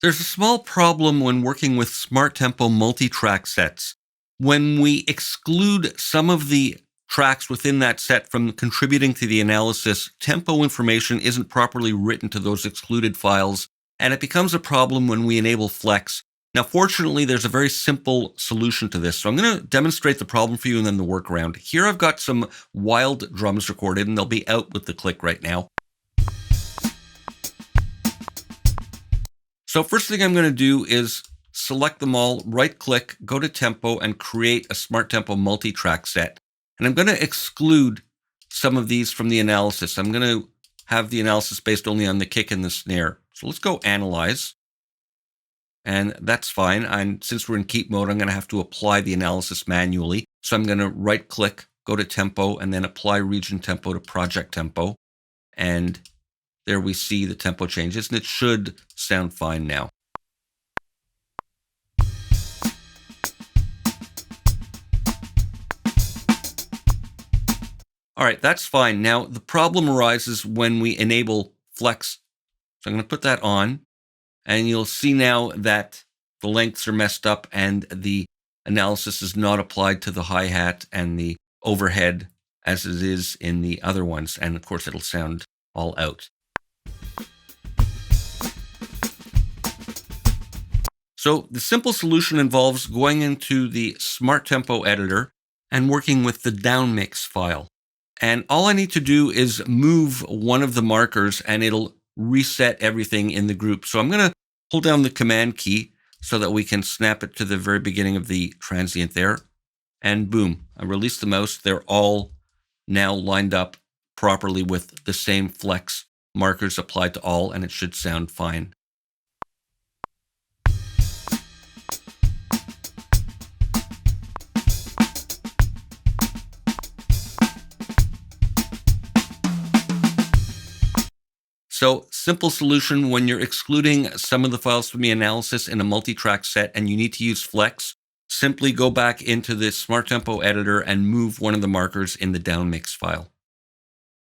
There's a small problem when working with smart tempo multi-track sets. When we exclude some of the tracks within that set from contributing to the analysis, tempo information isn't properly written to those excluded files, and it becomes a problem when we enable flex. Now, fortunately, there's a very simple solution to this. So I'm going to demonstrate the problem for you and then the workaround. Here I've got some wild drums recorded, and they'll be out with the click right now. So first thing I'm going to do is select them all, right-click, go to Tempo, and create a Smart Tempo multi-track set. And I'm going to exclude some of these from the analysis. I'm going to have the analysis based only on the kick and the snare. So let's go Analyze. And that's fine. And since we're in keep mode, I'm going to have to apply the analysis manually. So I'm going to right-click, go to Tempo, and then apply Region Tempo to Project Tempo. And there we see the tempo changes, and it should sound fine now. All right, that's fine. Now, the problem arises when we enable flex. So I'm going to put that on, and you'll see now that the lengths are messed up and the analysis is not applied to the hi-hat and the overhead as it is in the other ones. And of course, it'll sound all out. So the simple solution involves going into the Smart Tempo editor and working with the downmix file. And all I need to do is move one of the markers and it'll reset everything in the group. So I'm going to hold down the Command key so that we can snap it to the very beginning of the transient there. And boom, I release the mouse. They're all now lined up properly with the same flex markers applied to all, and it should sound fine. So simple solution when you're excluding some of the files from the analysis in a multi-track set and you need to use flex, simply go back into the Smart Tempo editor and move one of the markers in the downmix file.